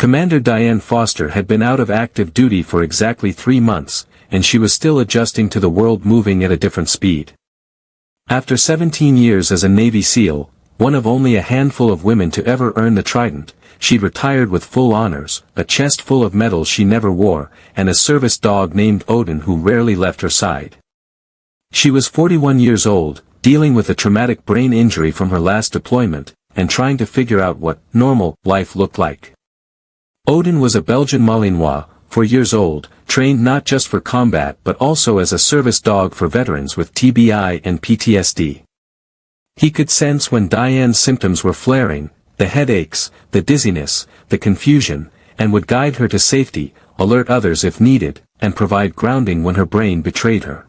Commander Diane Foster had been out of active duty for exactly 3 months, and she was still adjusting to the world moving at a different speed. After 17 years as a Navy SEAL, one of only a handful of women to ever earn the Trident, she'd retired with full honors, a chest full of medals she never wore, and a service dog named Odin who rarely left her side. She was 41 years old, dealing with a traumatic brain injury from her last deployment, and trying to figure out what normal life looked like. Odin was a Belgian Malinois, 4 years old, trained not just for combat but also as a service dog for veterans with TBI and PTSD. He could sense when Diane's symptoms were flaring, the headaches, the dizziness, the confusion, and would guide her to safety, alert others if needed, and provide grounding when her brain betrayed her.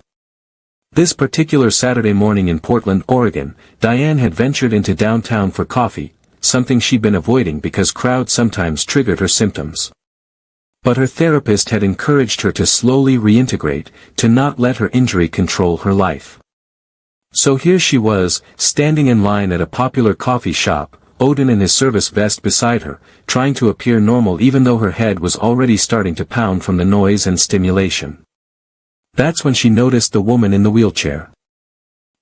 This particular Saturday morning in Portland, Oregon, Diane had ventured into downtown for coffee, something she'd been avoiding because crowds sometimes triggered her symptoms. But her therapist had encouraged her to slowly reintegrate, to not let her injury control her life. So here she was, standing in line at a popular coffee shop, Odin in his service vest beside her, trying to appear normal even though her head was already starting to pound from the noise and stimulation. That's when she noticed the woman in the wheelchair.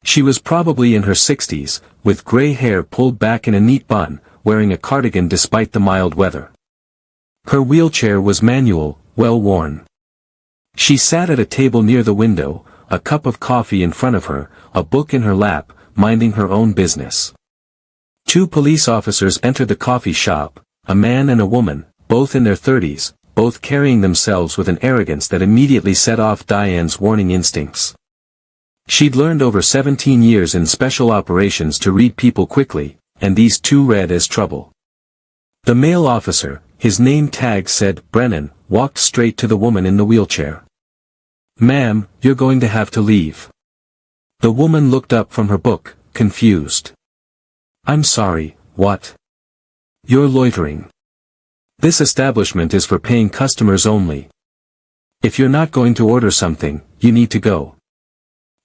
She was probably in her 60s, with gray hair pulled back in a neat bun, wearing a cardigan despite the mild weather. Her wheelchair was manual, well worn. She sat at a table near the window, a cup of coffee in front of her, a book in her lap, minding her own business. 2 police officers entered the coffee shop, a man and a woman, both in their 30s, both carrying themselves with an arrogance that immediately set off Diane's warning instincts. She'd learned over 17 years in special operations to read people quickly, and these 2 read as trouble. The male officer, his name tag said Brennan, walked straight to the woman in the wheelchair. "Ma'am, you're going to have to leave." The woman looked up from her book, confused. "I'm sorry, what?" "You're loitering. This establishment is for paying customers only. If you're not going to order something, you need to go."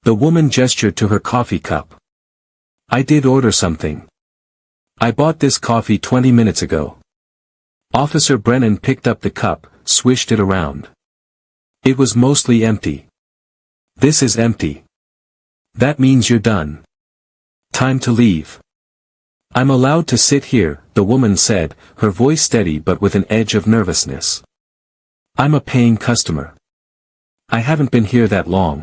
The woman gestured to her coffee cup. "I did order something. I bought this coffee 20 minutes ago." Officer Brennan picked up the cup, swished it around. It was mostly empty. "This is empty. That means you're done. Time to leave." "I'm allowed to sit here," the woman said, her voice steady but with an edge of nervousness. "I'm a paying customer. I haven't been here that long."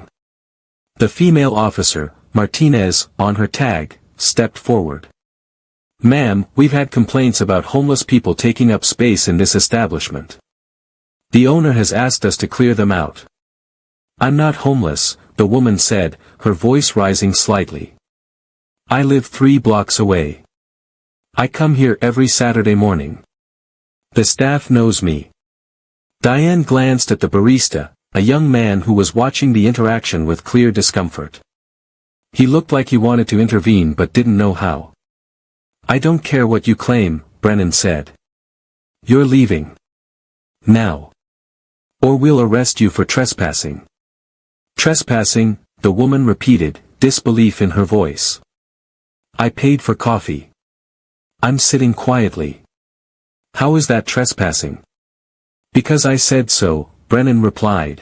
The female officer, Martinez, on her tag, stepped forward. "Ma'am, we've had complaints about homeless people taking up space in this establishment. The owner has asked us to clear them out." "I'm not homeless," the woman said, her voice rising slightly. "I live 3 blocks away. I come here every Saturday morning. The staff knows me." Diane glanced at the barista, a young man who was watching the interaction with clear discomfort. He looked like he wanted to intervene but didn't know how. "I don't care what you claim," Brennan said. "You're leaving. Now. Or we'll arrest you for trespassing." "Trespassing," the woman repeated, disbelief in her voice. "I paid for coffee. I'm sitting quietly. How is that trespassing?" "Because I said so," Brennan replied.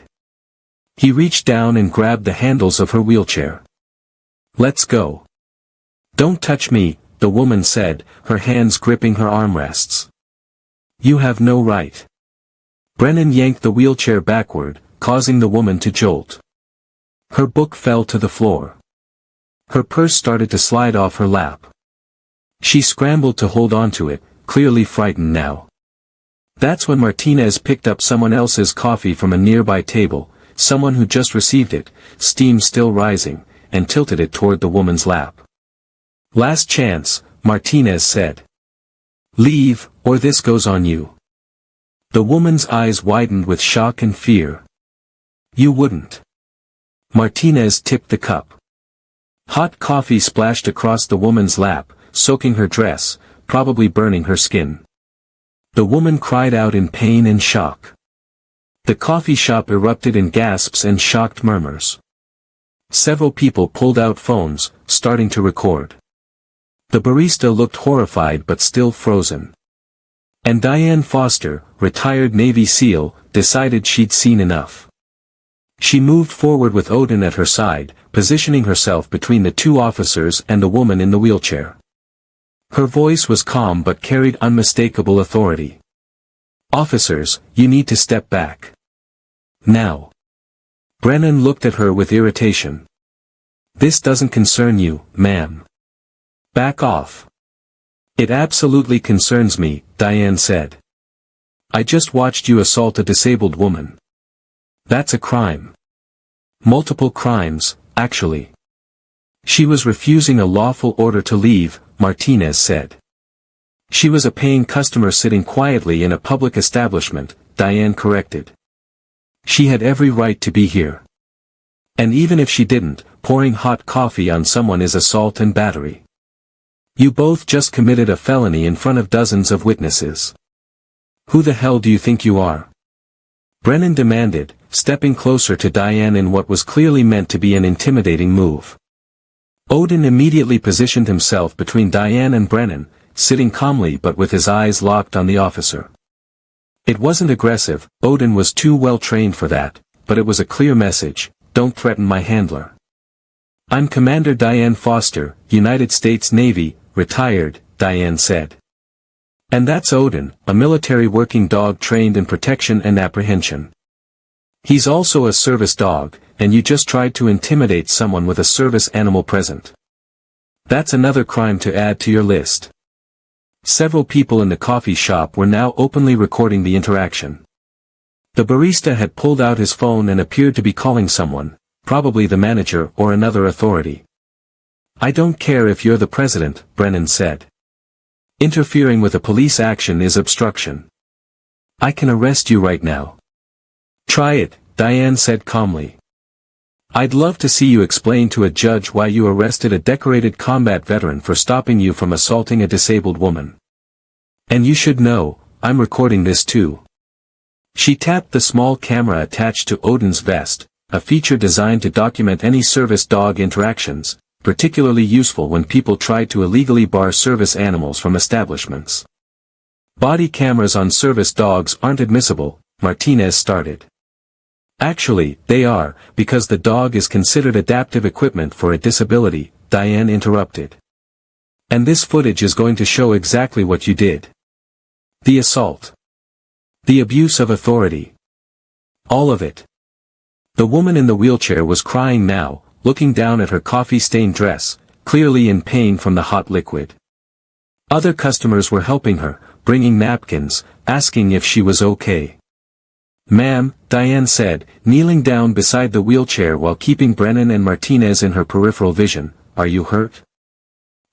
He reached down and grabbed the handles of her wheelchair. "Let's go." "Don't touch me," the woman said, her hands gripping her armrests. "You have no right." Brennan yanked the wheelchair backward, causing the woman to jolt. Her book fell to the floor. Her purse started to slide off her lap. She scrambled to hold onto it, clearly frightened now. That's when Martinez picked up someone else's coffee from a nearby table, someone who just received it, steam still rising, and tilted it toward the woman's lap. "Last chance," Martinez said. "Leave, or this goes on you." The woman's eyes widened with shock and fear. "You wouldn't." Martinez tipped the cup. Hot coffee splashed across the woman's lap, soaking her dress, probably burning her skin. The woman cried out in pain and shock. The coffee shop erupted in gasps and shocked murmurs. Several people pulled out phones, starting to record. The barista looked horrified but still frozen. And Diane Foster, retired Navy SEAL, decided she'd seen enough. She moved forward with Odin at her side, positioning herself between the two officers and the woman in the wheelchair. Her voice was calm but carried unmistakable authority. "Officers, you need to step back. Now." Brennan looked at her with irritation. "This doesn't concern you, ma'am. Back off." "It absolutely concerns me," Diane said. "I just watched you assault a disabled woman. That's a crime. Multiple crimes, actually." "She was refusing a lawful order to leave," Martinez said. "She was a paying customer sitting quietly in a public establishment," Diane corrected. "She had every right to be here. And even if she didn't, pouring hot coffee on someone is assault and battery. You both just committed a felony in front of dozens of witnesses. Who the hell do you think you are?" Brennan demanded, stepping closer to Diane in what was clearly meant to be an intimidating move. Odin immediately positioned himself between Diane and Brennan, sitting calmly but with his eyes locked on the officer. It wasn't aggressive, Odin was too well trained for that, but it was a clear message: don't threaten my handler. "I'm Commander Diane Foster, United States Navy, retired," Diane said. "And that's Odin, a military working dog trained in protection and apprehension. He's also a service dog, and you just tried to intimidate someone with a service animal present. That's another crime to add to your list." Several people in the coffee shop were now openly recording the interaction. The barista had pulled out his phone and appeared to be calling someone, probably the manager or another authority. "I don't care if you're the president," Brennan said. "Interfering with a police action is obstruction. I can arrest you right now." "Try it," Diane said calmly. "I'd love to see you explain to a judge why you arrested a decorated combat veteran for stopping you from assaulting a disabled woman. And you should know, I'm recording this too." She tapped the small camera attached to Odin's vest, a feature designed to document any service dog interactions, particularly useful when people try to illegally bar service animals from establishments. "Body cameras on service dogs aren't admissible," Martinez started. "Actually, they are, because the dog is considered adaptive equipment for a disability," Diane interrupted. "And this footage is going to show exactly what you did. The assault. The abuse of authority. All of it." The woman in the wheelchair was crying now, looking down at her coffee-stained dress, clearly in pain from the hot liquid. Other customers were helping her, bringing napkins, asking if she was okay. "Ma'am," Diane said, kneeling down beside the wheelchair while keeping Brennan and Martinez in her peripheral vision, "are you hurt?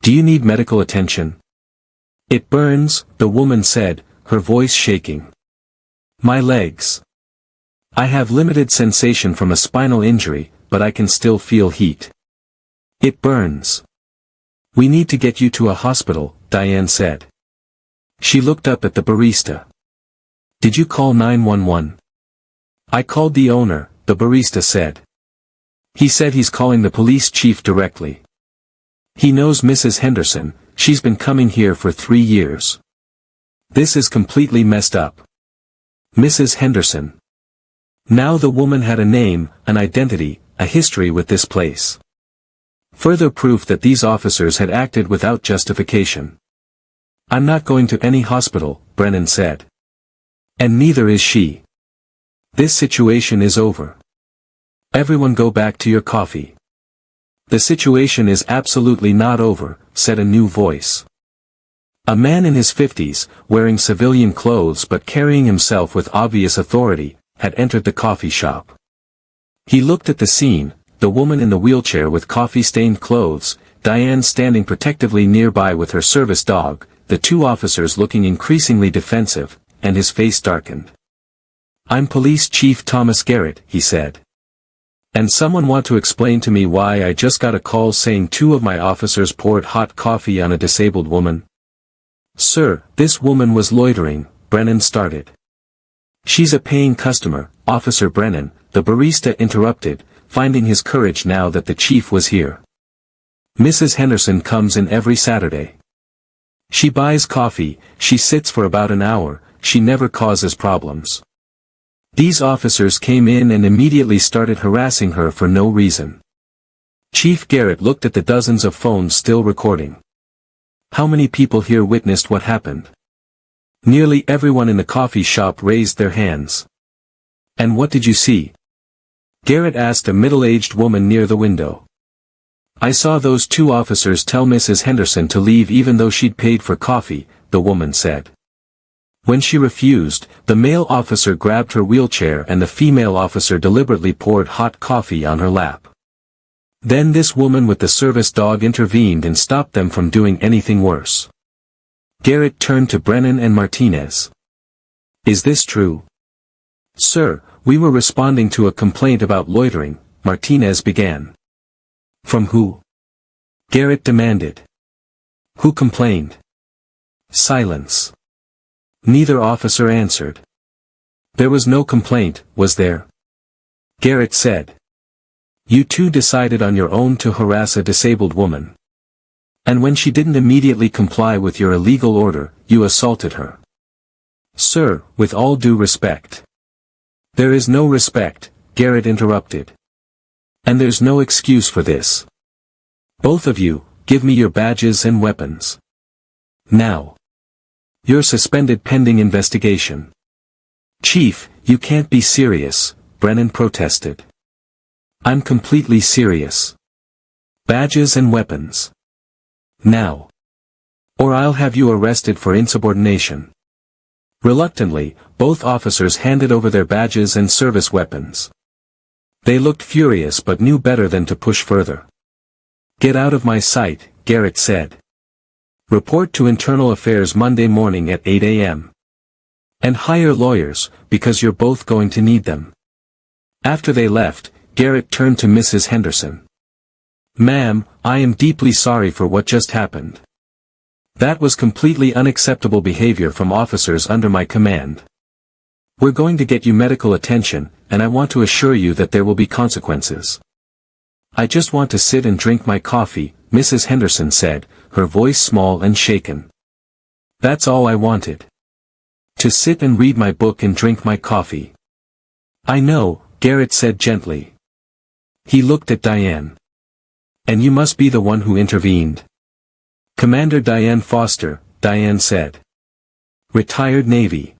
Do you need medical attention?" "It burns," the woman said, her voice shaking. "My legs. I have limited sensation from a spinal injury, but I can still feel heat. It burns. We need to get you to a hospital," Diane said. She looked up at the barista. "Did you call 911? "I called the owner," the barista said. "He said he's calling the police chief directly. He knows Mrs. Henderson, she's been coming here for 3 years. This is completely messed up. Mrs. Henderson." Now the woman had a name, an identity, a history with this place. Further proof that these officers had acted without justification. "I'm not going to any hospital," Brennan said. "And neither is she. This situation is over. Everyone go back to your coffee." "The situation is absolutely not over," said a new voice. A man in his 50s, wearing civilian clothes but carrying himself with obvious authority, had entered the coffee shop. He looked at the scene, the woman in the wheelchair with coffee-stained clothes, Diane standing protectively nearby with her service dog, the two officers looking increasingly defensive, and his face darkened. "I'm Police Chief Thomas Garrett," he said. "And someone want to explain to me why I just got a call saying 2 of my officers poured hot coffee on a disabled woman?" "Sir, this woman was loitering," Brennan started. "She's a paying customer, Officer Brennan," the barista interrupted, finding his courage now that the chief was here. "Mrs. Henderson comes in every Saturday. She buys coffee, she sits for about an hour, she never causes problems. These officers came in and immediately started harassing her for no reason. Chief Garrett looked at the dozens of phones still recording. How many people here witnessed what happened? Nearly everyone in the coffee shop raised their hands. And what did you see? Garrett asked a middle-aged woman near the window. I saw those two officers tell Mrs. Henderson to leave even though she'd paid for coffee, the woman said. When she refused, the male officer grabbed her wheelchair and the female officer deliberately poured hot coffee on her lap. Then this woman with the service dog intervened and stopped them from doing anything worse. Garrett turned to Brennan and Martinez. Is this true? Sir, we were responding to a complaint about loitering, Martinez began. From who? Garrett demanded. Who complained? Silence. Neither officer answered. There was no complaint, was there? Garrett said. You two decided on your own to harass a disabled woman. And when she didn't immediately comply with your illegal order, you assaulted her. Sir, with all due respect. There is no respect, Garrett interrupted. And there's no excuse for this. Both of you, give me your badges and weapons. Now. You're suspended pending investigation. Chief, you can't be serious, Brennan protested. I'm completely serious. Badges and weapons. Now. Or I'll have you arrested for insubordination. Reluctantly, both officers handed over their badges and service weapons. They looked furious but knew better than to push further. Get out of my sight, Garrett said. Report to Internal Affairs Monday morning at 8 a.m. And hire lawyers, because you're both going to need them. After they left, Garrett turned to Mrs. Henderson. Ma'am, I am deeply sorry for what just happened. That was completely unacceptable behavior from officers under my command. We're going to get you medical attention, and I want to assure you that there will be consequences. I just want to sit and drink my coffee, Mrs. Henderson said, her voice small and shaken. That's all I wanted. To sit and read my book and drink my coffee. I know, Garrett said gently. He looked at Diane. And you must be the one who intervened. Commander Diane Foster, Diane said. Retired Navy.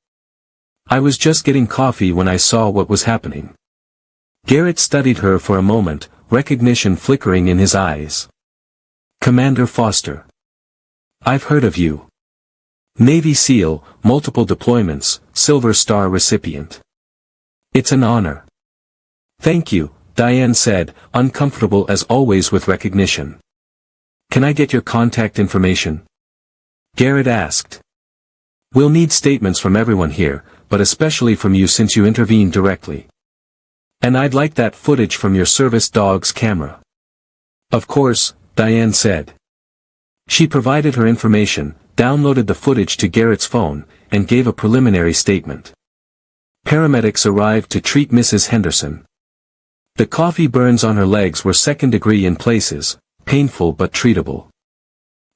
I was just getting coffee when I saw what was happening. Garrett studied her for a moment, recognition flickering in his eyes. Commander Foster. I've heard of you. Navy SEAL, multiple deployments, Silver Star recipient. It's an honor. Thank you, Diane said, uncomfortable as always with recognition. Can I get your contact information? Garrett asked. We'll need statements from everyone here, but especially from you since you intervened directly. And I'd like that footage from your service dog's camera. Of course, Diane said. She provided her information, downloaded the footage to Garrett's phone, and gave a preliminary statement. Paramedics arrived to treat Mrs. Henderson. The coffee burns on her legs were second-degree in places, painful but treatable.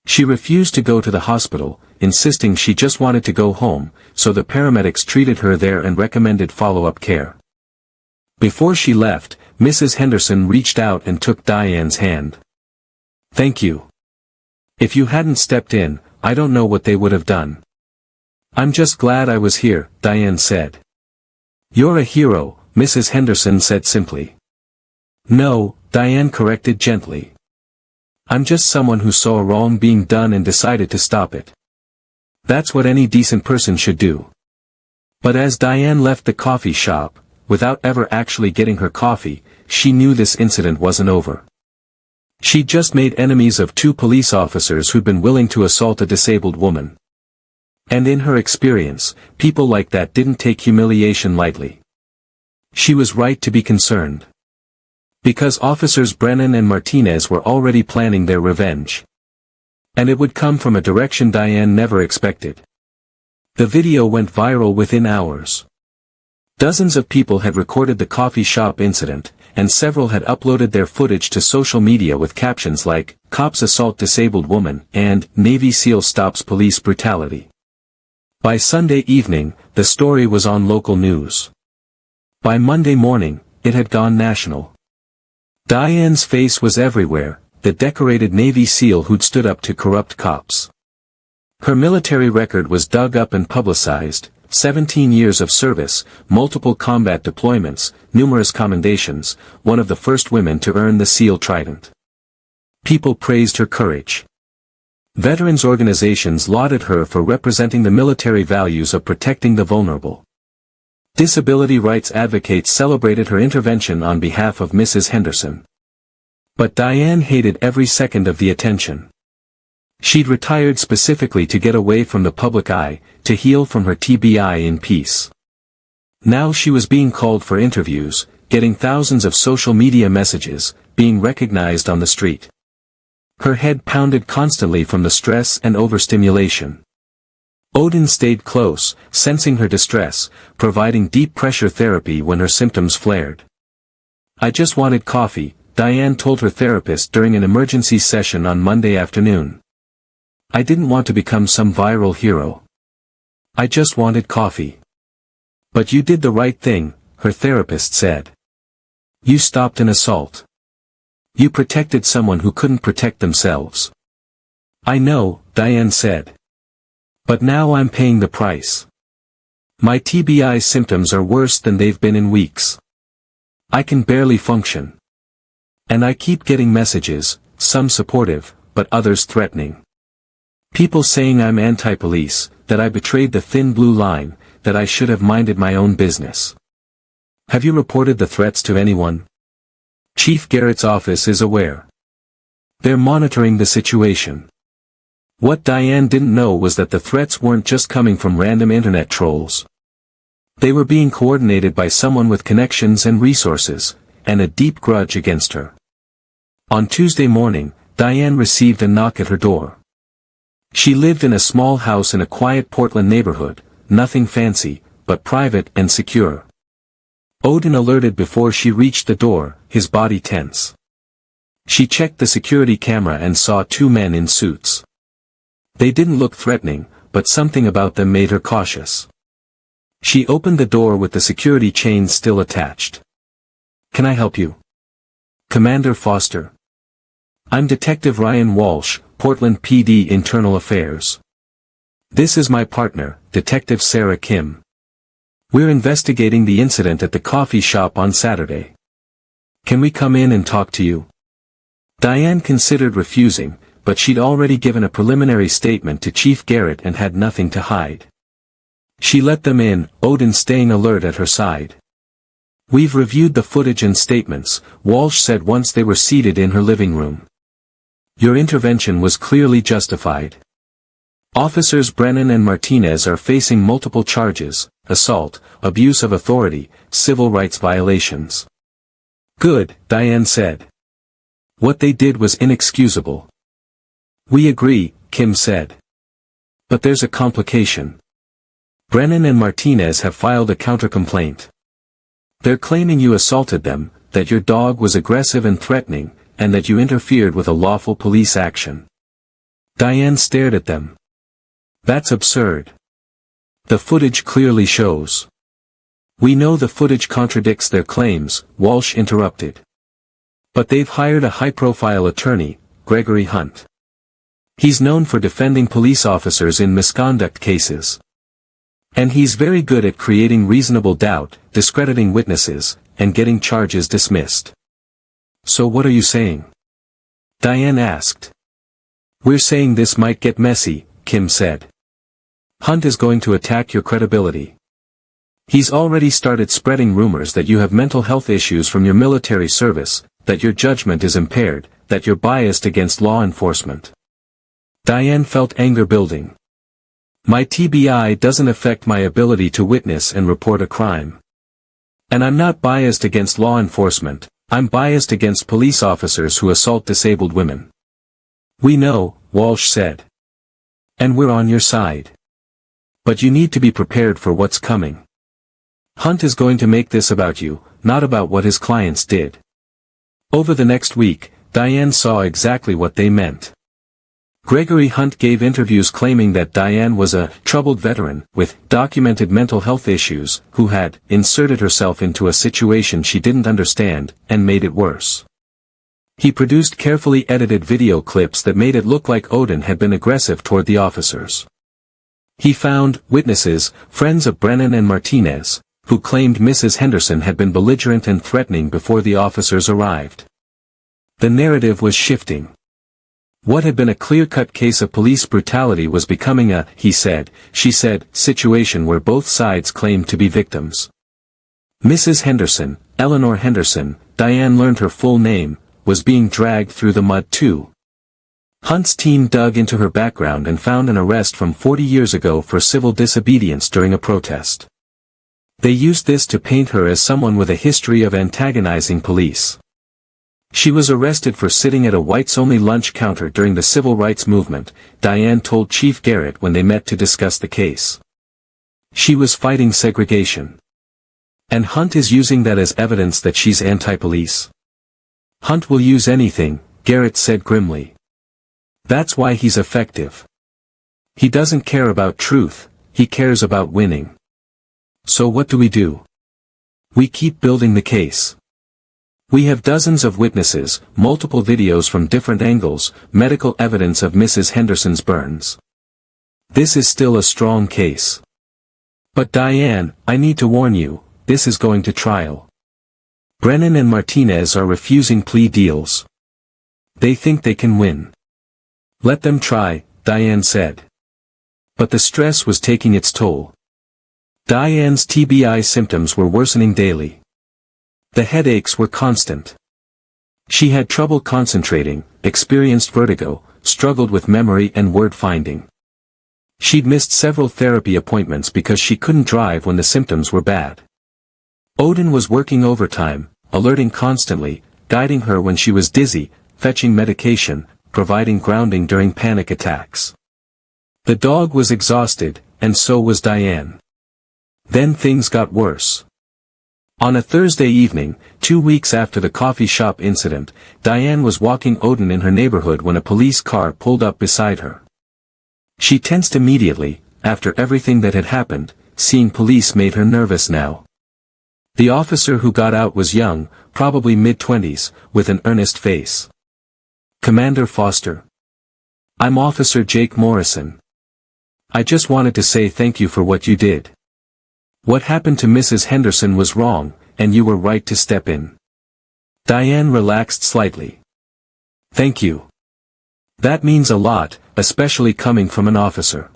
She refused to go to the hospital, insisting she just wanted to go home, so the paramedics treated her there and recommended follow-up care. Before she left, Mrs. Henderson reached out and took Diane's hand. Thank you. If you hadn't stepped in, I don't know what they would have done. I'm just glad I was here, Diane said. You're a hero, Mrs. Henderson said simply. No, Diane corrected gently. I'm just someone who saw a wrong being done and decided to stop it. That's what any decent person should do. But as Diane left the coffee shop, without ever actually getting her coffee, she knew this incident wasn't over. She'd just made enemies of two police officers who'd been willing to assault a disabled woman. And in her experience, people like that didn't take humiliation lightly. She was right to be concerned. Because officers Brennan and Martinez were already planning their revenge. And it would come from a direction Diane never expected. The video went viral within hours. Dozens of people had recorded the coffee shop incident, and several had uploaded their footage to social media with captions like, "Cops assault disabled woman," and "Navy SEAL stops police brutality." By Sunday evening, the story was on local news. By Monday morning, it had gone national. Diane's face was everywhere, the decorated Navy SEAL who'd stood up to corrupt cops. Her military record was dug up and publicized: 17 years of service, multiple combat deployments, numerous commendations, one of the first women to earn the SEAL Trident. People praised her courage. Veterans organizations lauded her for representing the military values of protecting the vulnerable. Disability rights advocates celebrated her intervention on behalf of Mrs. Henderson. But Diane hated every second of the attention. She'd retired specifically to get away from the public eye, to heal from her TBI in peace. Now she was being called for interviews, getting thousands of social media messages, being recognized on the street. Her head pounded constantly from the stress and overstimulation. Odin stayed close, sensing her distress, providing deep pressure therapy when her symptoms flared. "I just wanted coffee," Diane told her therapist during an emergency session on Monday afternoon. "I didn't want to become some viral hero. I just wanted coffee." "But you did the right thing," her therapist said. "You stopped an assault. You protected someone who couldn't protect themselves." "I know," Diane said. "But now I'm paying the price. My TBI symptoms are worse than they've been in weeks. I can barely function. And I keep getting messages, some supportive, but others threatening. People saying I'm anti-police, that I betrayed the thin blue line, that I should have minded my own business." "Have you reported the threats to anyone?" "Chief Garrett's office is aware. They're monitoring the situation." What Diane didn't know was that the threats weren't just coming from random internet trolls. They were being coordinated by someone with connections and resources, and a deep grudge against her. On Tuesday morning, Diane received a knock at her door. She lived in a small house in a quiet Portland neighborhood, nothing fancy, but private and secure. Odin alerted before she reached the door, his body tense. She checked the security camera and saw two men in suits. They didn't look threatening, but something about them made her cautious. She opened the door with the security chains still attached. "Can I help you?" "Commander Foster. I'm Detective Ryan Walsh, Portland PD Internal Affairs. This is my partner, Detective Sarah Kim. We're investigating the incident at the coffee shop on Saturday. Can we come in and talk to you?" Diane considered refusing, but she'd already given a preliminary statement to Chief Garrett and had nothing to hide. She let them in, Odin staying alert at her side. "We've reviewed the footage and statements," Walsh said once they were seated in her living room. "Your intervention was clearly justified. Officers Brennan and Martinez are facing multiple charges: assault, abuse of authority, civil rights violations." "Good," Diane said. "What they did was inexcusable." "We agree," Kim said. "But there's a complication. Brennan and Martinez have filed a counter-complaint. They're claiming you assaulted them, that your dog was aggressive and threatening, and that you interfered with a lawful police action." Diane stared at them. "That's absurd. The footage clearly shows." "We know the footage contradicts their claims," Walsh interrupted. "But they've hired a high-profile attorney, Gregory Hunt. He's known for defending police officers in misconduct cases. And he's very good at creating reasonable doubt, discrediting witnesses, and getting charges dismissed." "So what are you saying?" Diane asked. "We're saying this might get messy," Kim said. "Hunt is going to attack your credibility. He's already started spreading rumors that you have mental health issues from your military service, that your judgment is impaired, that you're biased against law enforcement." Diane felt anger building. "My TBI doesn't affect my ability to witness and report a crime. And I'm not biased against law enforcement, I'm biased against police officers who assault disabled women." "We know," Walsh said. "And we're on your side. But you need to be prepared for what's coming. Hunt is going to make this about you, not about what his clients did." Over the next week, Diane saw exactly what they meant. Gregory Hunt gave interviews claiming that Diane was a troubled veteran with documented mental health issues who had inserted herself into a situation she didn't understand and made it worse. He produced carefully edited video clips that made it look like Odin had been aggressive toward the officers. He found witnesses, friends of Brennan and Martinez, who claimed Mrs. Henderson had been belligerent and threatening before the officers arrived. The narrative was shifting. What had been a clear-cut case of police brutality was becoming a he said, she said situation where both sides claimed to be victims. Mrs. Henderson, Eleanor Henderson, Diane learned her full name, was being dragged through the mud too. Hunt's team dug into her background and found an arrest from 40 years ago for civil disobedience during a protest. They used this to paint her as someone with a history of antagonizing police. She was arrested for sitting at a whites-only lunch counter during the civil rights movement, Diane told Chief Garrett when they met to discuss the case. She was fighting segregation. And Hunt is using that as evidence that she's anti-police. Hunt will use anything, Garrett said grimly. That's why he's effective. He doesn't care about truth, he cares about winning. So what do? We keep building the case. We have dozens of witnesses, multiple videos from different angles, medical evidence of Mrs. Henderson's burns. This is still a strong case. But Diane, I need to warn you, this is going to trial. Brennan and Martinez are refusing plea deals. They think they can win. Let them try, Diane said. But the stress was taking its toll. Diane's TBI symptoms were worsening daily. The headaches were constant. She had trouble concentrating, experienced vertigo, struggled with memory and word finding. She'd missed several therapy appointments because she couldn't drive when the symptoms were bad. Odin was working overtime, alerting constantly, guiding her when she was dizzy, fetching medication, providing grounding during panic attacks. The dog was exhausted, and so was Diane. Then things got worse. On a Thursday evening, 2 weeks after the coffee shop incident, Diane was walking Odin in her neighborhood when a police car pulled up beside her. She tensed immediately, after everything that had happened, seeing police made her nervous now. The officer who got out was young, probably mid-20s, with an earnest face. Commander Foster. I'm Officer Jake Morrison. I just wanted to say thank you for what you did. What happened to Mrs. Henderson was wrong, and you were right to step in. Diane relaxed slightly. Thank you. That means a lot, especially coming from an officer.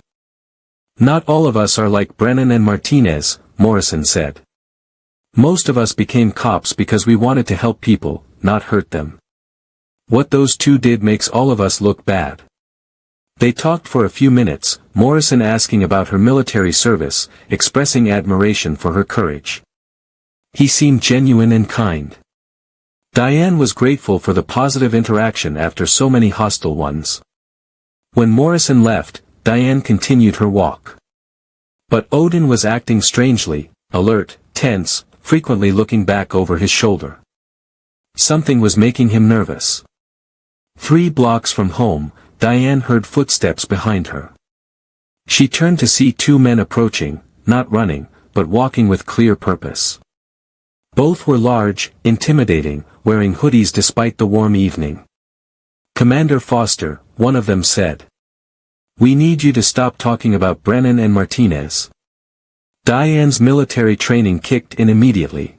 Not all of us are like Brennan and Martinez, Morrison said. Most of us became cops because we wanted to help people, not hurt them. What those two did makes all of us look bad. They talked for a few minutes, Morrison asking about her military service, expressing admiration for her courage. He seemed genuine and kind. Diane was grateful for the positive interaction after so many hostile ones. When Morrison left, Diane continued her walk. But Odin was acting strangely, alert, tense, frequently looking back over his shoulder. Something was making him nervous. 3 blocks from home, Diane heard footsteps behind her. She turned to see 2 men approaching, not running, but walking with clear purpose. Both were large, intimidating, wearing hoodies despite the warm evening. Commander Foster, one of them said. We need you to stop talking about Brennan and Martinez. Diane's military training kicked in immediately.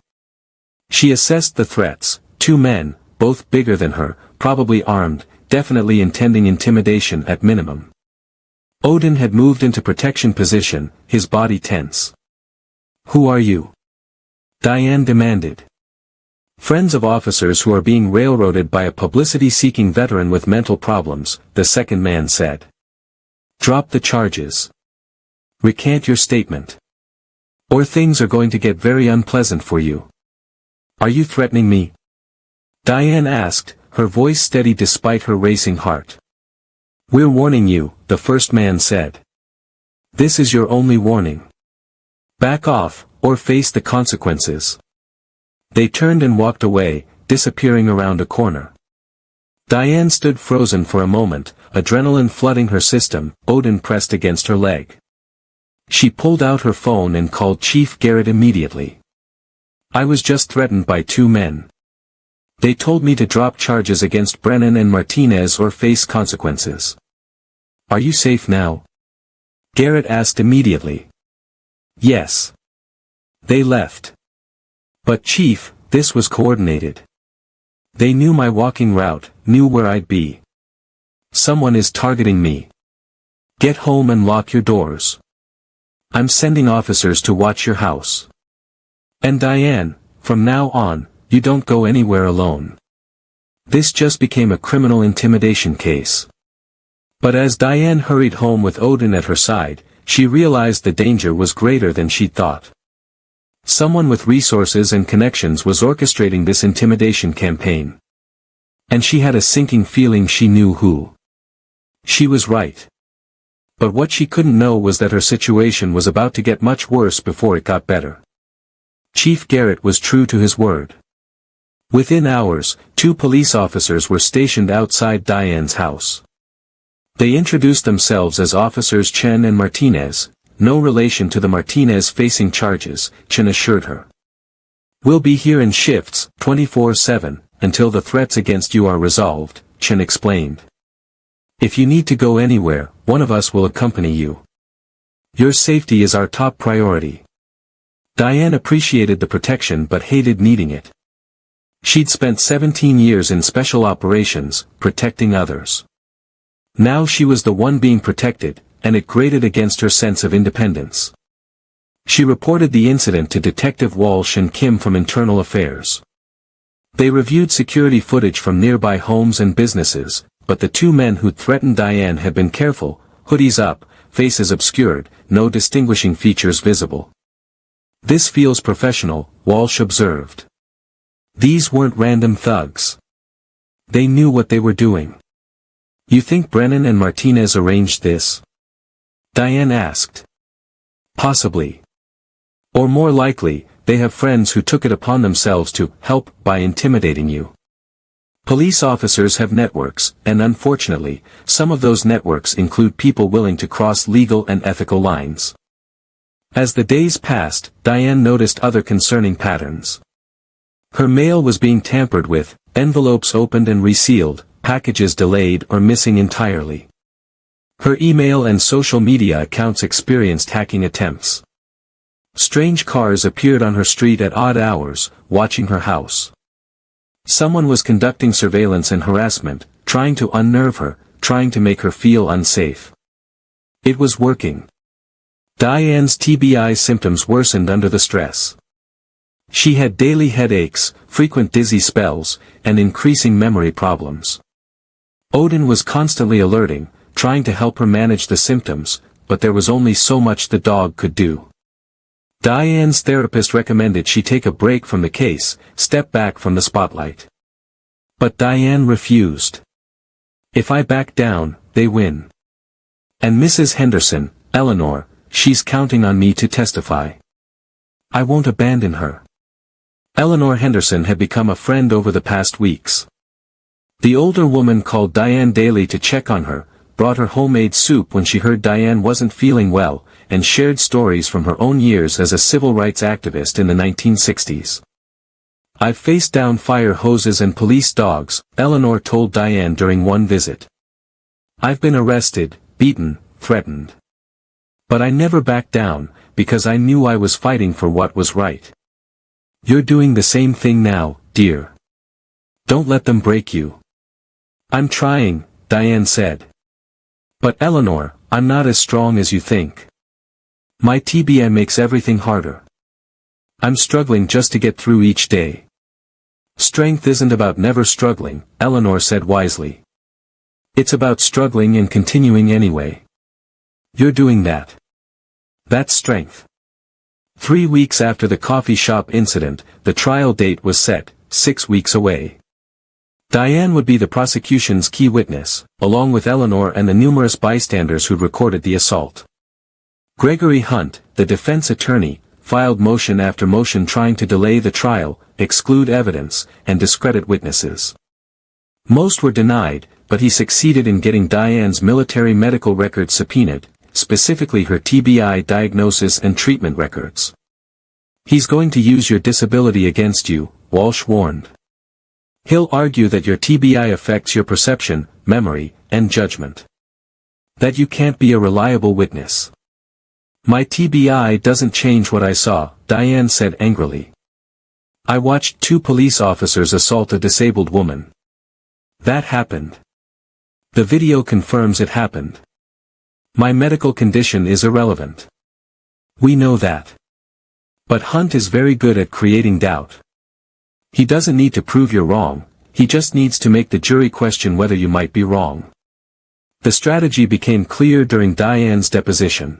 She assessed the threats, 2 men, both bigger than her, probably armed, definitely intending intimidation at minimum. Odin had moved into protection position, his body tense. Who are you? Diane demanded. Friends of officers who are being railroaded by a publicity-seeking veteran with mental problems, the second man said. Drop the charges. Recant your statement. Or things are going to get very unpleasant for you. Are you threatening me? Diane asked, her voice steady despite her racing heart. We're warning you, the first man said. This is your only warning. Back off, or face the consequences. They turned and walked away, disappearing around a corner. Diane stood frozen for a moment, adrenaline flooding her system. Odin pressed against her leg. She pulled out her phone and called Chief Garrett immediately. I was just threatened by 2 men. They told me to drop charges against Brennan and Martinez or face consequences. Are you safe now? Garrett asked immediately. Yes. They left. But Chief, this was coordinated. They knew my walking route, knew where I'd be. Someone is targeting me. Get home and lock your doors. I'm sending officers to watch your house. And Diane, from now on, you don't go anywhere alone. This just became a criminal intimidation case. But as Diane hurried home with Odin at her side, she realized the danger was greater than she'd thought. Someone with resources and connections was orchestrating this intimidation campaign. And she had a sinking feeling she knew who. She was right. But what she couldn't know was that her situation was about to get much worse before it got better. Chief Garrett was true to his word. Within hours, 2 police officers were stationed outside Diane's house. They introduced themselves as Officers Chen and Martinez, no relation to the Martinez facing charges, Chen assured her. We'll be here in shifts, 24/7, until the threats against you are resolved, Chen explained. If you need to go anywhere, one of us will accompany you. Your safety is our top priority. Diane appreciated the protection but hated needing it. She'd spent 17 years in special operations, protecting others. Now she was the one being protected, and it grated against her sense of independence. She reported the incident to Detective Walsh and Kim from Internal Affairs. They reviewed security footage from nearby homes and businesses, but the 2 men who'd threatened Diane had been careful, hoodies up, faces obscured, no distinguishing features visible. This feels professional, Walsh observed. These weren't random thugs. They knew what they were doing. You think Brennan and Martinez arranged this? Diane asked. Possibly. Or more likely, they have friends who took it upon themselves to help by intimidating you. Police officers have networks, and unfortunately, some of those networks include people willing to cross legal and ethical lines. As the days passed, Diane noticed other concerning patterns. Her mail was being tampered with, envelopes opened and resealed, packages delayed or missing entirely. Her email and social media accounts experienced hacking attempts. Strange cars appeared on her street at odd hours, watching her house. Someone was conducting surveillance and harassment, trying to unnerve her, trying to make her feel unsafe. It was working. Diane's TBI symptoms worsened under the stress. She had daily headaches, frequent dizzy spells, and increasing memory problems. Odin was constantly alerting, trying to help her manage the symptoms, but there was only so much the dog could do. Diane's therapist recommended she take a break from the case, step back from the spotlight. But Diane refused. If I back down, they win. And Mrs. Henderson, Eleanor, she's counting on me to testify. I won't abandon her. Eleanor Henderson had become a friend over the past weeks. The older woman called Diane daily to check on her, brought her homemade soup when she heard Diane wasn't feeling well, and shared stories from her own years as a civil rights activist in the 1960s. I've faced down fire hoses and police dogs, Eleanor told Diane during one visit. I've been arrested, beaten, threatened. But I never backed down, because I knew I was fighting for what was right. You're doing the same thing now, dear. Don't let them break you. I'm trying, Diane said. But Eleanor, I'm not as strong as you think. My TBI makes everything harder. I'm struggling just to get through each day. Strength isn't about never struggling, Eleanor said wisely. It's about struggling and continuing anyway. You're doing that. That's strength. 3 weeks after the coffee shop incident, the trial date was set, 6 weeks away. Diane would be the prosecution's key witness, along with Eleanor and the numerous bystanders who'd recorded the assault. Gregory Hunt, the defense attorney, filed motion after motion trying to delay the trial, exclude evidence, and discredit witnesses. Most were denied, but he succeeded in getting Diane's military medical records subpoenaed, specifically her TBI diagnosis and treatment records. "He's going to use your disability against you," Walsh warned. "He'll argue that your TBI affects your perception, memory, and judgment. That you can't be a reliable witness." "My TBI doesn't change what I saw," Diane said angrily. "I watched 2 police officers assault a disabled woman. That happened. The video confirms it happened. My medical condition is irrelevant. We know that. But Hunt is very good at creating doubt. He doesn't need to prove you're wrong, he just needs to make the jury question whether you might be wrong." The strategy became clear during Diane's deposition.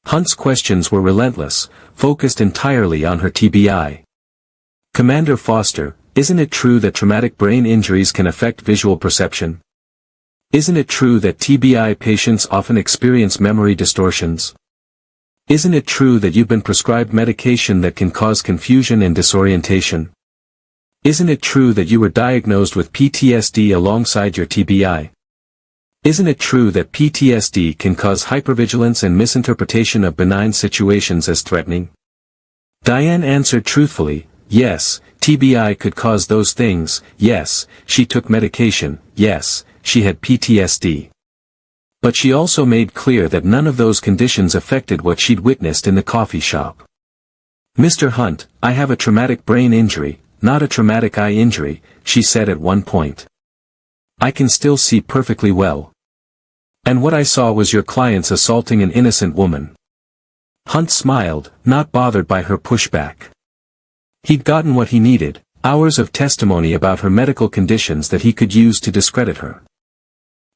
Hunt's questions were relentless, focused entirely on her TBI. "Commander Foster, isn't it true that traumatic brain injuries can affect visual perception? Isn't it true that TBI patients often experience memory distortions? Isn't it true that you've been prescribed medication that can cause confusion and disorientation? Isn't it true that you were diagnosed with PTSD alongside your TBI? Isn't it true that PTSD can cause hypervigilance and misinterpretation of benign situations as threatening?" Diane answered truthfully, "Yes, TBI could cause those things, yes, she took medication, yes, she had PTSD." But she also made clear that none of those conditions affected what she'd witnessed in the coffee shop. "Mr. Hunt, I have a traumatic brain injury, not a traumatic eye injury," she said at one point. "I can still see perfectly well. And what I saw was your clients assaulting an innocent woman." Hunt smiled, not bothered by her pushback. He'd gotten what he needed, hours of testimony about her medical conditions that he could use to discredit her.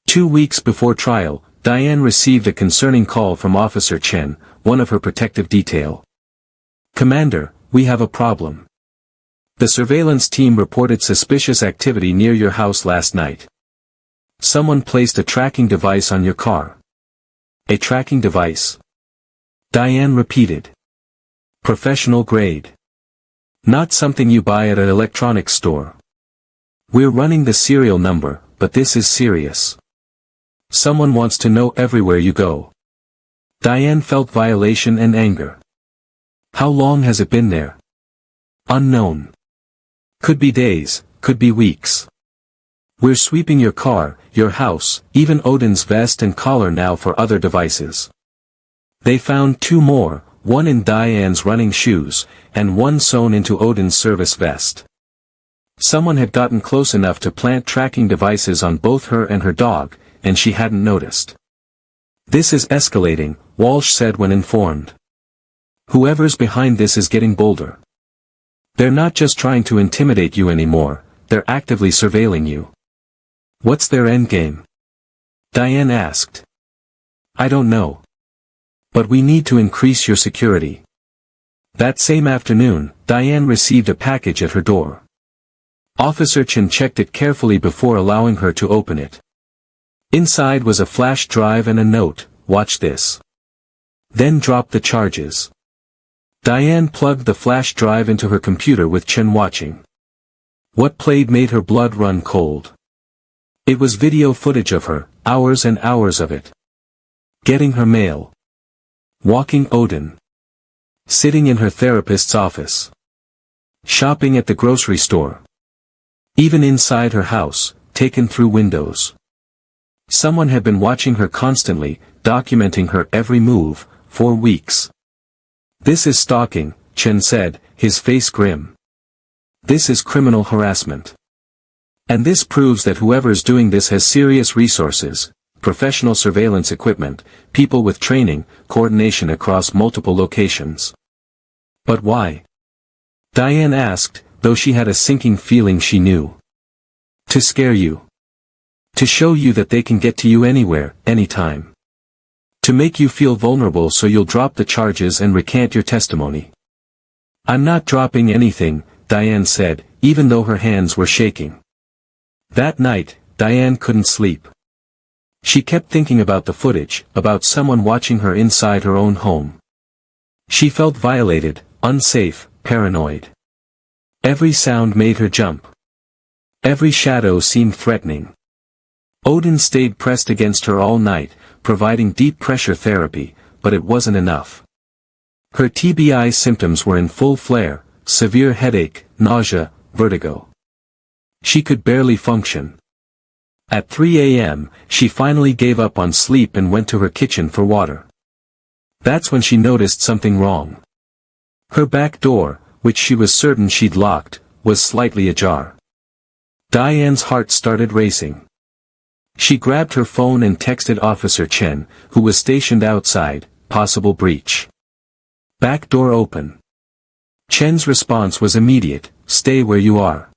2 weeks before trial, Diane received a concerning call from Officer Chen, one of her protective detail. "Commander, we have a problem. The surveillance team reported suspicious activity near your house last night. Someone placed a tracking device on your car." "A tracking device?" Diane repeated. "Professional grade. Not something you buy at an electronics store. We're running the serial number, but this is serious. Someone wants to know everywhere you go." Diane felt violation and anger. "How long has it been there?" "Unknown. Could be days, could be weeks. We're sweeping your car, your house, even Odin's vest and collar now for other devices." They found 2 more, one in Diane's running shoes, and one sewn into Odin's service vest. Someone had gotten close enough to plant tracking devices on both her and her dog, and she hadn't noticed. "This is escalating," Walsh said when informed. "Whoever's behind this is getting bolder. They're not just trying to intimidate you anymore, they're actively surveilling you." "What's their endgame?" Diane asked. "I don't know. But we need to increase your security." That same afternoon, Diane received a package at her door. Officer Chen checked it carefully before allowing her to open it. Inside was a flash drive and a note, "Watch this. Then drop the charges." Diane plugged the flash drive into her computer with Chen watching. What played made her blood run cold. It was video footage of her, hours and hours of it. Getting her mail. Walking Odin. Sitting in her therapist's office. Shopping at the grocery store. Even inside her house, taken through windows. Someone had been watching her constantly, documenting her every move, for weeks. "This is stalking," Chen said, his face grim. "This is criminal harassment. And this proves that whoever's doing this has serious resources, professional surveillance equipment, people with training, coordination across multiple locations." "But why?" Diane asked, though she had a sinking feeling she knew. "To scare you. To show you that they can get to you anywhere, anytime. To make you feel vulnerable so you'll drop the charges and recant your testimony." "I'm not dropping anything," Diane said, even though her hands were shaking. That night, Diane couldn't sleep. She kept thinking about the footage, about someone watching her inside her own home. She felt violated, unsafe, paranoid. Every sound made her jump. Every shadow seemed threatening. Odin stayed pressed against her all night, providing deep pressure therapy, but it wasn't enough. Her TBI symptoms were in full flare, severe headache, nausea, vertigo. She could barely function. At 3 a.m., she finally gave up on sleep and went to her kitchen for water. That's when she noticed something wrong. Her back door, which she was certain she'd locked, was slightly ajar. Diane's heart started racing. She grabbed her phone and texted Officer Chen, who was stationed outside, possible breach. Back door open. Chen's response was immediate, stay where you are.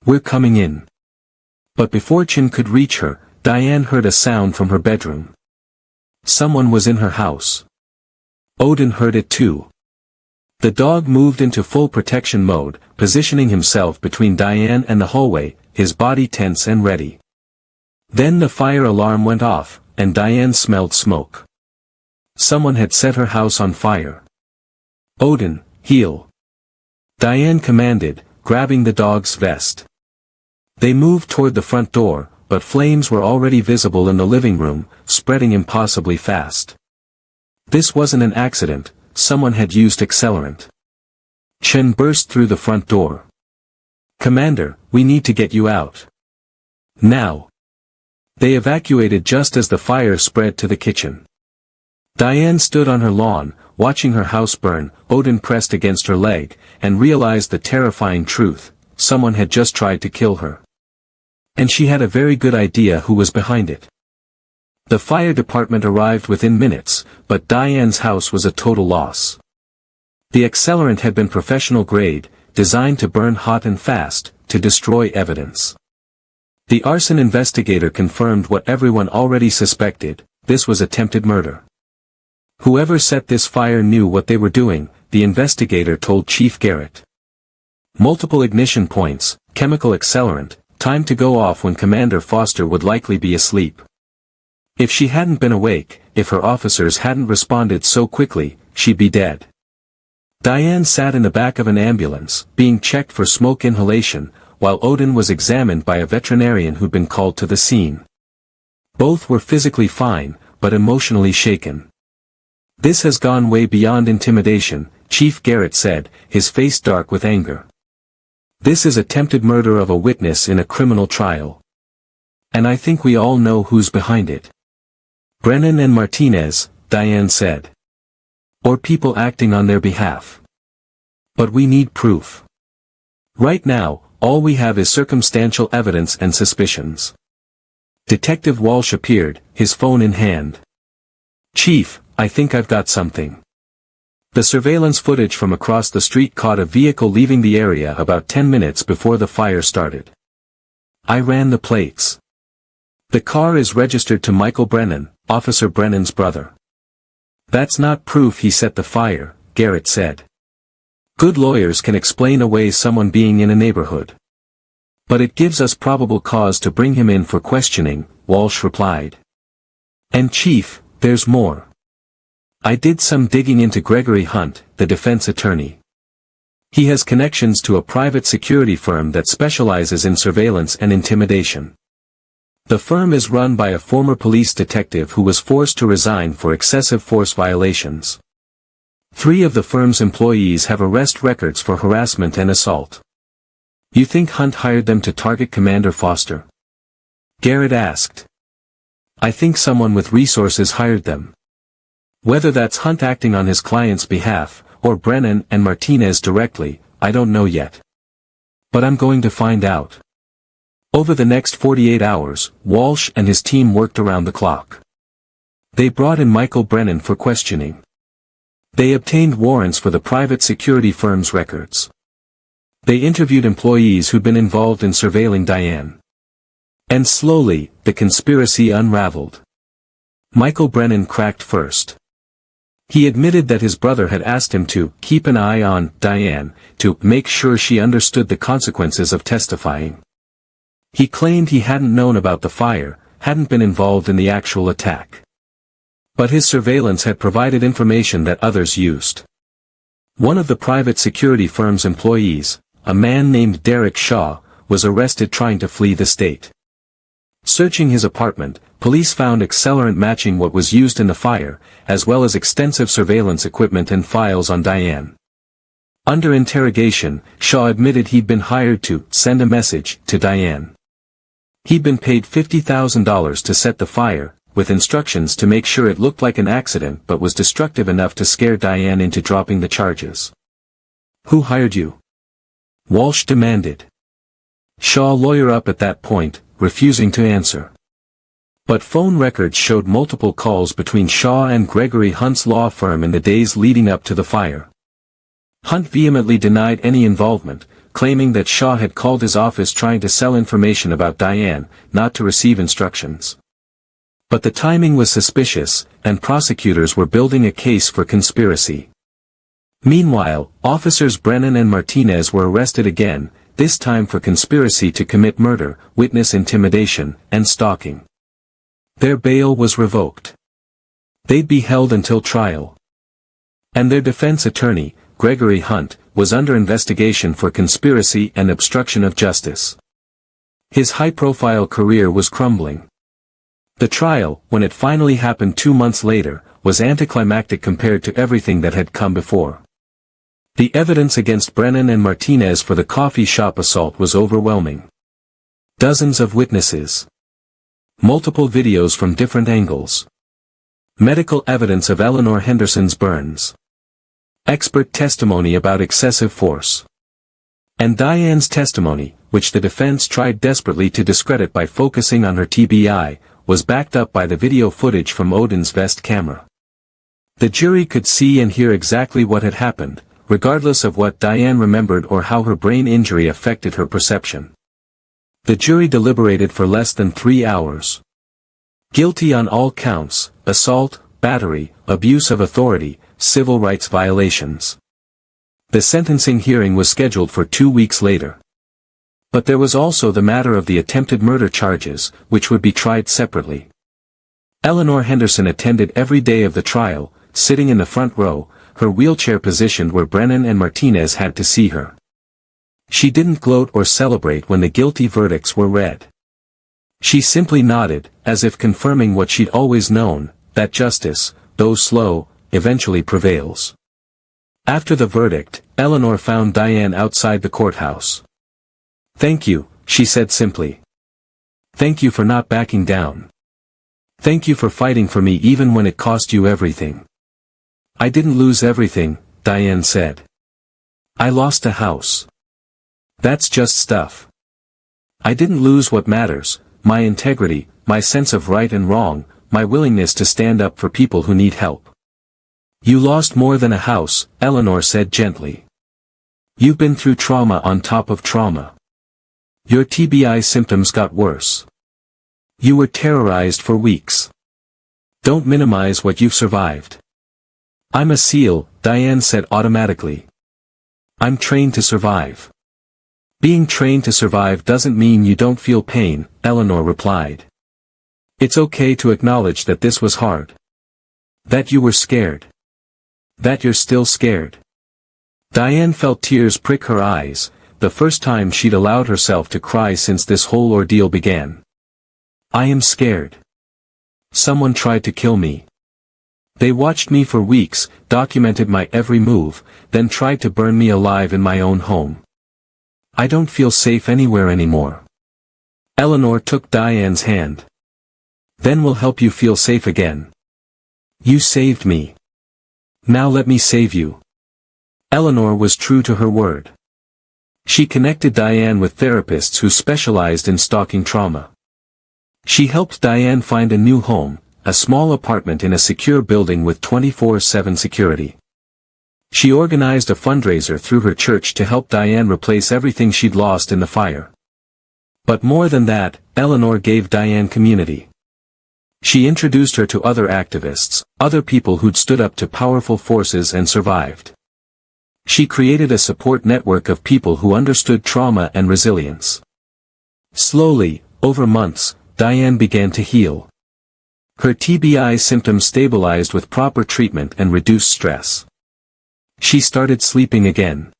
We're coming in. But before Chen could reach her, Diane heard a sound from her bedroom. Someone was in her house. Odin heard it too. The dog moved into full protection mode, positioning himself between Diane and the hallway, his body tense and ready. Then the fire alarm went off, and Diane smelled smoke. Someone had set her house on fire. Odin, heal. Diane commanded, grabbing the dog's vest. They moved toward the front door, but flames were already visible in the living room, spreading impossibly fast. This wasn't an accident, someone had used accelerant. Chen burst through the front door. Commander, we need to get you out. Now. They evacuated just as the fire spread to the kitchen. Diane stood on her lawn, watching her house burn. Odin pressed against her leg, and realized the terrifying truth, someone had just tried to kill her. And she had a very good idea who was behind it. The fire department arrived within minutes, but Diane's house was a total loss. The accelerant had been professional grade, designed to burn hot and fast, to destroy evidence. The arson investigator confirmed what everyone already suspected, this was attempted murder. Whoever set this fire knew what they were doing, the investigator told Chief Garrett. Multiple ignition points, chemical accelerant, time to go off when Commander Foster would likely be asleep. If she hadn't been awake, if her officers hadn't responded so quickly, she'd be dead. Diane sat in the back of an ambulance, being checked for smoke inhalation, while Odin was examined by a veterinarian who'd been called to the scene. Both were physically fine, but emotionally shaken. This has gone way beyond intimidation, Chief Garrett said, his face dark with anger. This is attempted murder of a witness in a criminal trial. And I think we all know who's behind it. Brennan and Martinez, Diane said. Or people acting on their behalf. But we need proof. Right now, all we have is circumstantial evidence and suspicions. Detective Walsh appeared, his phone in hand. Chief, I think I've got something. The surveillance footage from across the street caught a vehicle leaving the area about 10 minutes before the fire started. I ran the plates. The car is registered to Michael Brennan, Officer Brennan's brother. That's not proof he set the fire, Garrett said. Good lawyers can explain away someone being in a neighborhood. But it gives us probable cause to bring him in for questioning, Walsh replied. And Chief, there's more. I did some digging into Gregory Hunt, the defense attorney. He has connections to a private security firm that specializes in surveillance and intimidation. The firm is run by a former police detective who was forced to resign for excessive force violations. 3 of the firm's employees have arrest records for harassment and assault. You think Hunt hired them to target Commander Foster? Garrett asked. I think someone with resources hired them. Whether that's Hunt acting on his client's behalf, or Brennan and Martinez directly, I don't know yet. But I'm going to find out. Over the next 48 hours, Walsh and his team worked around the clock. They brought in Michael Brennan for questioning. They obtained warrants for the private security firm's records. They interviewed employees who'd been involved in surveilling Diane. And slowly, the conspiracy unraveled. Michael Brennan cracked first. He admitted that his brother had asked him to keep an eye on Diane, to make sure she understood the consequences of testifying. He claimed he hadn't known about the fire, hadn't been involved in the actual attack. But his surveillance had provided information that others used. One of the private security firm's employees, a man named Derek Shaw, was arrested trying to flee the state. Searching his apartment, police found accelerant matching what was used in the fire, as well as extensive surveillance equipment and files on Diane. Under interrogation, Shaw admitted he'd been hired to send a message to Diane. He'd been paid $50,000 to set the fire, with instructions to make sure it looked like an accident but was destructive enough to scare Diane into dropping the charges. "Who hired you?" Walsh demanded. Shaw lawyer up at that point, refusing to answer. But phone records showed multiple calls between Shaw and Gregory Hunt's law firm in the days leading up to the fire. Hunt vehemently denied any involvement, claiming that Shaw had called his office trying to sell information about Diane, not to receive instructions. But the timing was suspicious, and prosecutors were building a case for conspiracy. Meanwhile, officers Brennan and Martinez were arrested again, this time for conspiracy to commit murder, witness intimidation, and stalking. Their bail was revoked. They'd be held until trial. And their defense attorney, Gregory Hunt, was under investigation for conspiracy and obstruction of justice. His high-profile career was crumbling. The trial, when it finally happened 2 months later, was anticlimactic compared to everything that had come before. The evidence against Brennan and Martinez for the coffee shop assault was overwhelming. Dozens of witnesses. Multiple videos from different angles. Medical evidence of Eleanor Henderson's burns. Expert testimony about excessive force. And Diane's testimony, which the defense tried desperately to discredit by focusing on her TBI, was backed up by the video footage from Odin's vest camera. The jury could see and hear exactly what had happened, regardless of what Diane remembered or how her brain injury affected her perception. The jury deliberated for less than 3 hours. Guilty on all counts: assault, battery, abuse of authority, civil rights violations. The sentencing hearing was scheduled for 2 weeks later. But there was also the matter of the attempted murder charges, which would be tried separately. Eleanor Henderson attended every day of the trial, sitting in the front row, her wheelchair positioned where Brennan and Martinez had to see her. She didn't gloat or celebrate when the guilty verdicts were read. She simply nodded, as if confirming what she'd always known, that justice, though slow, eventually prevails. After the verdict, Eleanor found Diane outside the courthouse. "Thank you," she said simply. "Thank you for not backing down. Thank you for fighting for me even when it cost you everything." "I didn't lose everything," Diane said. "I lost a house. That's just stuff. I didn't lose what matters: my integrity, my sense of right and wrong, my willingness to stand up for people who need help." "You lost more than a house," Eleanor said gently. "You've been through trauma on top of trauma. Your TBI symptoms got worse. You were terrorized for weeks. Don't minimize what you've survived." "I'm a SEAL," Diane said automatically. "I'm trained to survive." "Being trained to survive doesn't mean you don't feel pain," Eleanor replied. "It's okay to acknowledge that this was hard. That you were scared. That you're still scared." Diane felt tears prick her eyes, the first time she'd allowed herself to cry since this whole ordeal began. "I am scared. Someone tried to kill me. They watched me for weeks, documented my every move, then tried to burn me alive in my own home. I don't feel safe anywhere anymore." Eleanor took Diane's hand. "Then we'll help you feel safe again. You saved me. Now let me save you." Eleanor was true to her word. She connected Diane with therapists who specialized in stalking trauma. She helped Diane find a new home, a small apartment in a secure building with 24/7 security. She organized a fundraiser through her church to help Diane replace everything she'd lost in the fire. But more than that, Eleanor gave Diane community. She introduced her to other activists, other people who'd stood up to powerful forces and survived. She created a support network of people who understood trauma and resilience. Slowly, over months, Diane began to heal. Her TBI symptoms stabilized with proper treatment and reduced stress. She started sleeping again.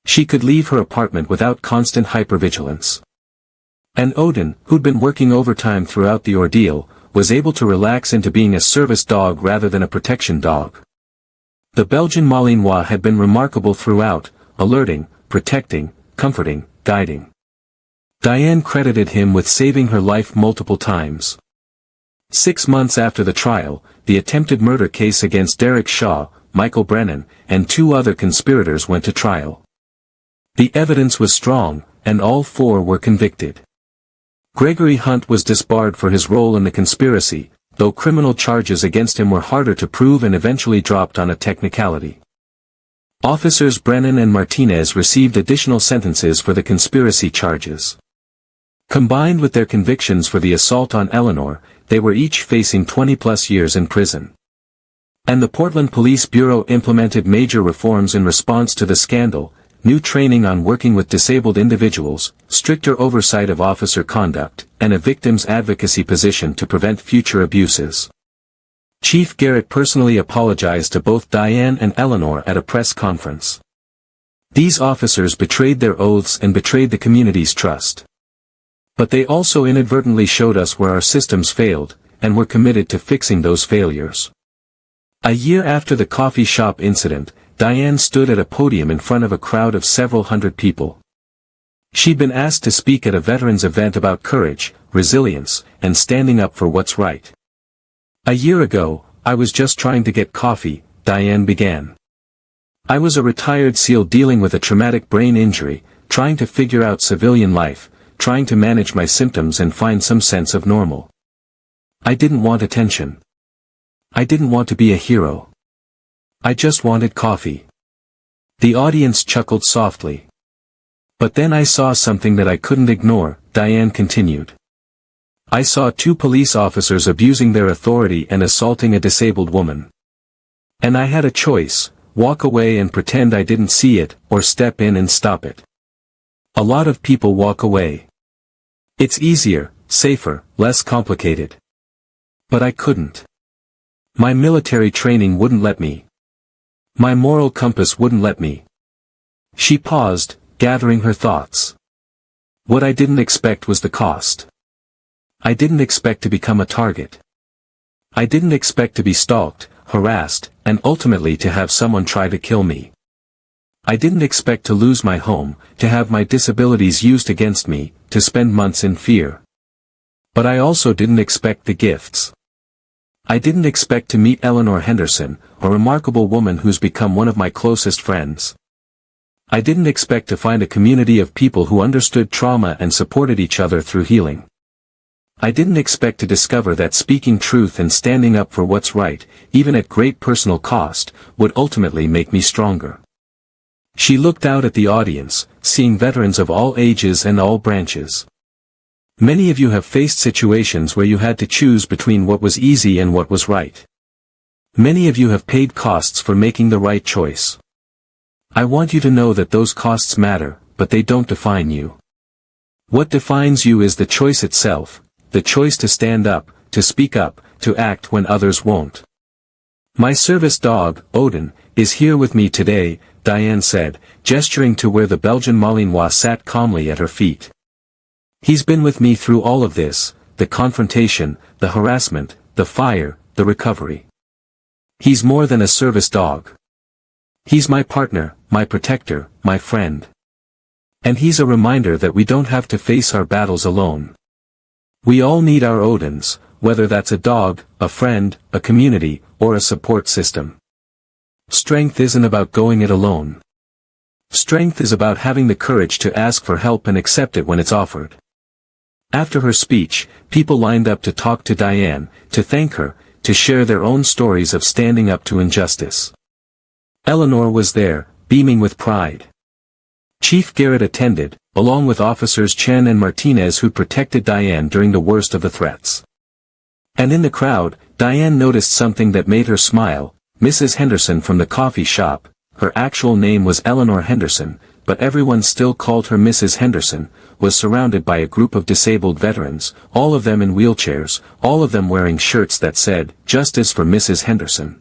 She could leave her apartment without constant hypervigilance. And Odin, who'd been working overtime throughout the ordeal, was able to relax into being a service dog rather than a protection dog. The Belgian Malinois had been remarkable throughout, alerting, protecting, comforting, guiding. Diane credited him with saving her life multiple times. 6 months after the trial, the attempted murder case against Derek Shaw, Michael Brennan, and 2 other conspirators went to trial. The evidence was strong, and all 4 were convicted. Gregory Hunt was disbarred for his role in the conspiracy, though criminal charges against him were harder to prove and eventually dropped on a technicality. Officers Brennan and Martinez received additional sentences for the conspiracy charges. Combined with their convictions for the assault on Eleanor, they were each facing 20+ years in prison. And the Portland Police Bureau implemented major reforms in response to the scandal: new training on working with disabled individuals, stricter oversight of officer conduct, and a victims advocacy position to prevent future abuses. Chief Garrett personally apologized to both Diane and Eleanor at a press conference. These officers betrayed their oaths and betrayed the community's trust. But they also inadvertently showed us where our systems failed, and were committed to fixing those failures. A year after the coffee shop incident, Diane stood at a podium in front of a crowd of several hundred people. She'd been asked to speak at a veterans event about courage, resilience, and standing up for what's right. "A year ago, I was just trying to get coffee," Diane began. "I was a retired SEAL dealing with a traumatic brain injury, trying to figure out civilian life, trying to manage my symptoms and find some sense of normal. I didn't want attention. I didn't want to be a hero. I just wanted coffee." The audience chuckled softly. "But then I saw something that I couldn't ignore," Diane continued. "I saw 2 police officers abusing their authority and assaulting a disabled woman. And I had a choice: walk away and pretend I didn't see it, or step in and stop it. A lot of people walk away. It's easier, safer, less complicated. But I couldn't. My military training wouldn't let me. My moral compass wouldn't let me." She paused, gathering her thoughts. "What I didn't expect was the cost. I didn't expect to become a target. I didn't expect to be stalked, harassed, and ultimately to have someone try to kill me. I didn't expect to lose my home, to have my disabilities used against me, to spend months in fear. But I also didn't expect the gifts. I didn't expect to meet Eleanor Henderson, a remarkable woman who's become one of my closest friends. I didn't expect to find a community of people who understood trauma and supported each other through healing. I didn't expect to discover that speaking truth and standing up for what's right, even at great personal cost, would ultimately make me stronger." She looked out at the audience, seeing veterans of all ages and all branches. "Many of you have faced situations where you had to choose between what was easy and what was right. Many of you have paid costs for making the right choice. I want you to know that those costs matter, but they don't define you. What defines you is the choice itself, the choice to stand up, to speak up, to act when others won't. My service dog, Odin, is here with me today," Diane said, gesturing to where the Belgian Malinois sat calmly at her feet. "He's been with me through all of this, the confrontation, the harassment, the fire, the recovery. He's more than a service dog. He's my partner, my protector, my friend. And he's a reminder that we don't have to face our battles alone. We all need our Odins, whether that's a dog, a friend, a community, or a support system. Strength isn't about going it alone. Strength is about having the courage to ask for help and accept it when it's offered." After her speech, people lined up to talk to Diane, to thank her, to share their own stories of standing up to injustice. Eleanor was there, beaming with pride. Chief Garrett attended, along with officers Chen and Martinez who protected Diane during the worst of the threats. And in the crowd, Diane noticed something that made her smile: Mrs. Henderson from the coffee shop, her actual name was Eleanor Henderson, but everyone still called her Mrs. Henderson, was surrounded by a group of disabled veterans, all of them in wheelchairs, all of them wearing shirts that said, "Justice for Mrs. Henderson."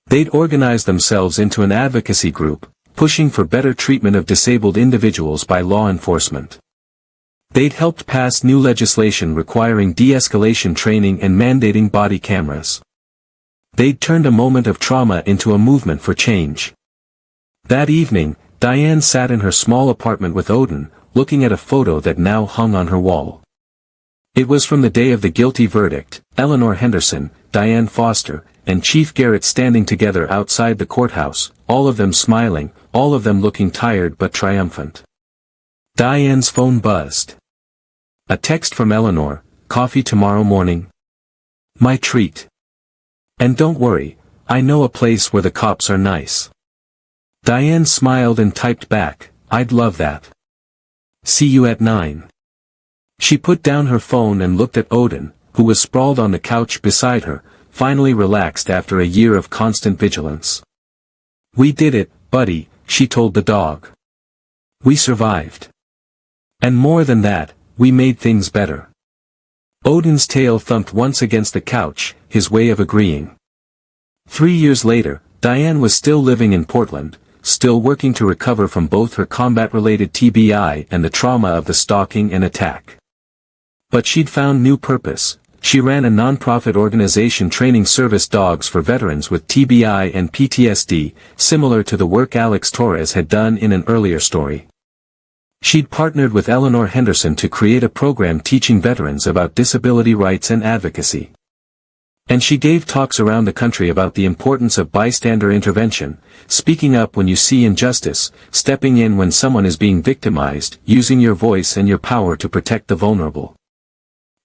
They'd organized themselves into an advocacy group, pushing for better treatment of disabled individuals by law enforcement. They'd helped pass new legislation requiring de-escalation training and mandating body cameras. They'd turned a moment of trauma into a movement for change. That evening, Diane sat in her small apartment with Odin, looking at a photo that now hung on her wall. It was from the day of the guilty verdict, Eleanor Henderson, Diane Foster, and Chief Garrett standing together outside the courthouse, all of them smiling, all of them looking tired but triumphant. Diane's phone buzzed. A text from Eleanor, "Coffee tomorrow morning? My treat. And don't worry, I know a place where the cops are nice." Diane smiled and typed back, "I'd love that. See you at 9. She put down her phone and looked at Odin, who was sprawled on the couch beside her, finally relaxed after a year of constant vigilance. "We did it, buddy," she told the dog. "We survived. And more than that, we made things better." Odin's tail thumped once against the couch, his way of agreeing. 3 years later, Diane was still living in Portland, still working to recover from both her combat-related TBI and the trauma of the stalking and attack. But she'd found new purpose. She ran a non-profit organization training service dogs for veterans with TBI and PTSD, similar to the work Alex Torres had done in an earlier story. She'd partnered with Eleanor Henderson to create a program teaching veterans about disability rights and advocacy. And she gave talks around the country about the importance of bystander intervention, speaking up when you see injustice, stepping in when someone is being victimized, using your voice and your power to protect the vulnerable.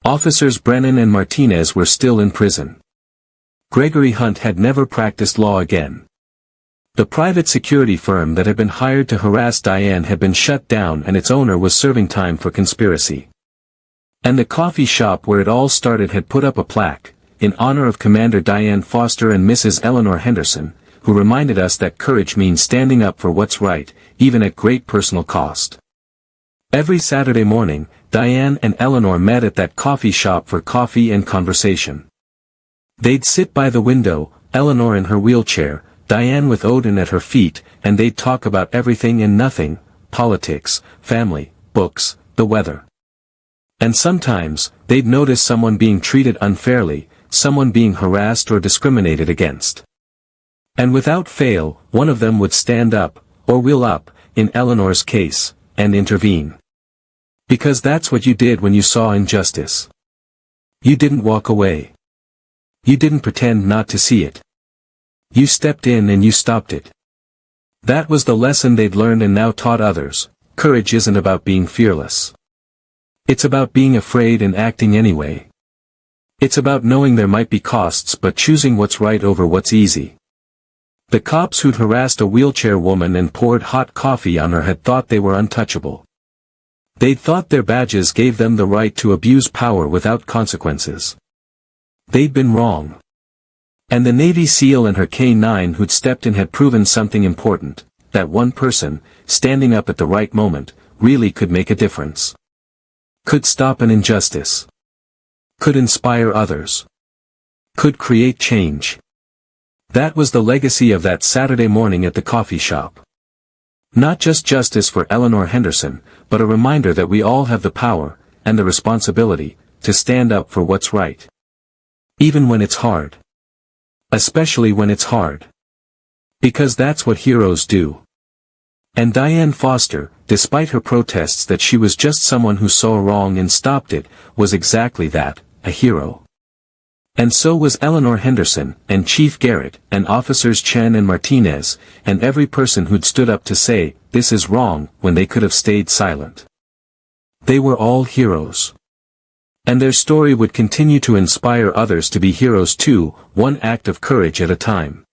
Officers Brennan and Martinez were still in prison. Gregory Hunt had never practiced law again. The private security firm that had been hired to harass Diane had been shut down and its owner was serving time for conspiracy. And the coffee shop where it all started had put up a plaque, in honor of Commander Diane Foster and Mrs. Eleanor Henderson, who reminded us that courage means standing up for what's right, even at great personal cost. Every Saturday morning, Diane and Eleanor met at that coffee shop for coffee and conversation. They'd sit by the window, Eleanor in her wheelchair, Diane with Odin at her feet, and they'd talk about everything and nothing, politics, family, books, the weather. And sometimes, they'd notice someone being treated unfairly, someone being harassed or discriminated against. And without fail, one of them would stand up, or wheel up, in Eleanor's case, and intervene. Because that's what you did when you saw injustice. You didn't walk away. You didn't pretend not to see it. You stepped in and you stopped it. That was the lesson they'd learned and now taught others. Courage isn't about being fearless. It's about being afraid and acting anyway. It's about knowing there might be costs but choosing what's right over what's easy. The cops who'd harassed a wheelchair woman and poured hot coffee on her had thought they were untouchable. They'd thought their badges gave them the right to abuse power without consequences. They'd been wrong. And the Navy SEAL and her K-9 who'd stepped in had proven something important, that one person, standing up at the right moment, really could make a difference. Could stop an injustice. Could inspire others. Could create change. That was the legacy of that Saturday morning at the coffee shop. Not just justice for Eleanor Henderson, but a reminder that we all have the power, and the responsibility, to stand up for what's right. Even when it's hard. Especially when it's hard. Because that's what heroes do. And Diane Foster, despite her protests that she was just someone who saw wrong and stopped it, was exactly that, a hero. And so was Eleanor Henderson, and Chief Garrett, and Officers Chen and Martinez, and every person who'd stood up to say, "This is wrong," when they could have stayed silent. They were all heroes. And their story would continue to inspire others to be heroes too, one act of courage at a time.